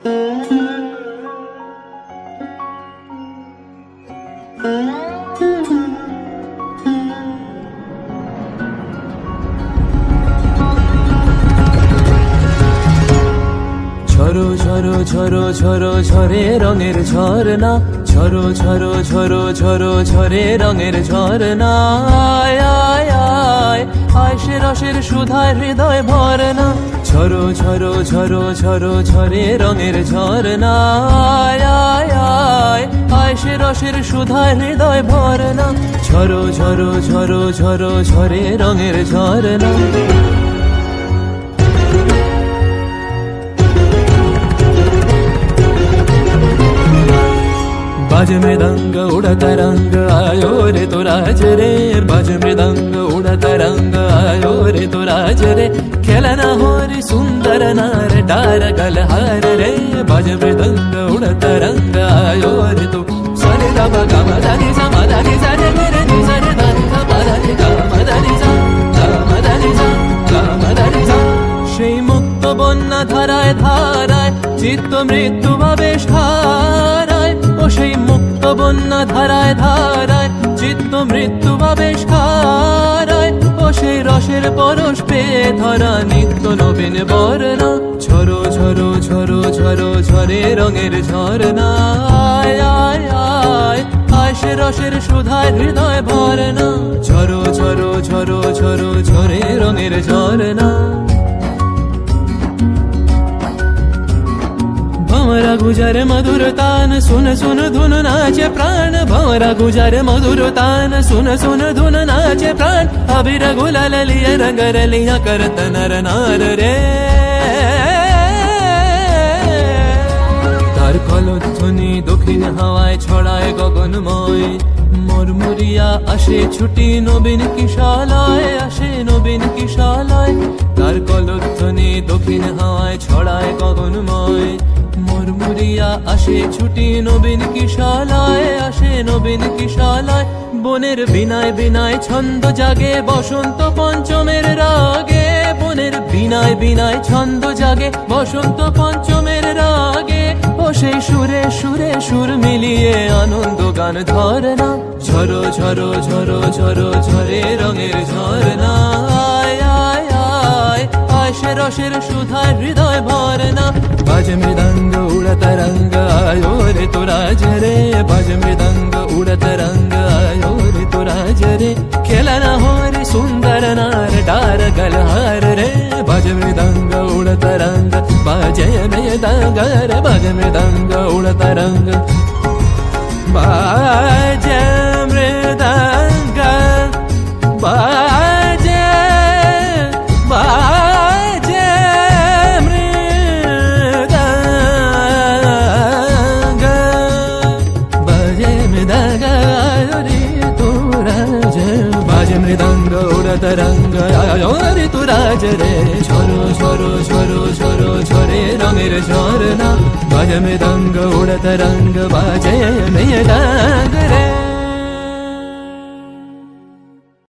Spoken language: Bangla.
ঝরো ঝরো ঝরো ঝরো ঝরে রঙের ঝরনা, ঝরো ঝরো ঝরো ঝরো ঝরে রঙের ঝরনা। আয় আয় আয় আয় সে রসের সুধায় হৃদয় ভরনা, ঝরো ঝরো ঝরো ঝরো ঝরে রঙের ঝরনা। আয় আয় আয় আয় সে রসের সুধায় হৃদয় ভরনা, ঝরো ঝরো ঝরো ঝরো ঝরে রঙের ঝরনা। बाज मृदंग उड़ता रंग आयो रे तो राज रे, बाज मृदंग उड़ता रंग आयो रे तो राज रे। खेलना हो रे सुंदर नार डार गलहार रे, बाज मृदंग उड़ता रंग आयो रे तो सरे गा मा गा मा दा नि सा मा दा नि सा रे रे नि सा रे दा नि सा मा दा नि गा मा दा नि सा गा मा दा नि सा गा मा दा नि सा। সেই মুক্ত বন্যা ধারায় ধারায় চিত্ত মৃত্যু ভাবে হারায়, ও সেই মুক্ত বন্যা ধারায় ধারায় চিত্ত মৃত্যু ভাবে হারায়। ও সেই রসের পরশ পেয়ে ধরা নিত্য নবীন বর্ণা, ঝরো ঝরো ঝরো ঝরো ঝরে রঙের ঝরনা। আয় আয় আয় আয় সে রসের সুধায় হৃদয় ভরনা, ঝরো ঝরো ঝরো ঝরো ঝরে রঙের ঝরনা। भंवरा गुजर मधुर तान सुन सुन धुन नाचे प्राण, भंवरा गुजर मधुर तान सुन सुन धुन नाचे प्राण। अबीर गुलाल लिया रंग रलिया करत नर नार रे, तार कलध्वनि दक्षिण हावाय छड़ाय गगनमय। मुरमुरिया আসে ছুটি নবীন কিশালয়, আসে নবীন কিশালয়। তার কলধ্বনি দক্ষিণ হাওয়ায় ছড়ায় গগনময়। মুরমুরিয়া আসে ছুটি নবীন কিশালয়, আসে নবীন কিশালয়। বনের বিনায় বিনায় ছন্দ জাগে বসন্ত পঞ্চমের রাগে, বনের বিনায় বিনায় ছন্দ জাগে বসন্ত পঞ্চমের রাগে। ও সেই সুরে সুরে সুর মিলিয়ে আনন্দ গান ধরনা, ঝরো ঝরো ঝরো ঝরো ঝরে রঙের ঝরনা। আয় আয় আয় আয় সে রসের সুধায় হৃদয় ভরনা, बाज मृदंग उड़ता रंग आयो रे तो राज रे, बाज मृदंग उड़ता रंग आयो रे तो राज रे। खेलना हो रे सुंदर नार डार गलहार रे, बाज मृदंग उड़ता रंग बाजे मृदंग रे, बाज मृदंग उड़ता रंग बाजे मृदंग बाजे बाजे मृदंग बाजे मृदंग रे तो राज, बाजे मृदंग उड़ता रंग आयो रे तो राज रे। ঝরো ঝরো ঝরো ঝরো ঝরে রঙের ঝরনা, বাজে মৃদঙ্গ উড়তা রঙ্গ বাজে মৃদঙ্গ রে।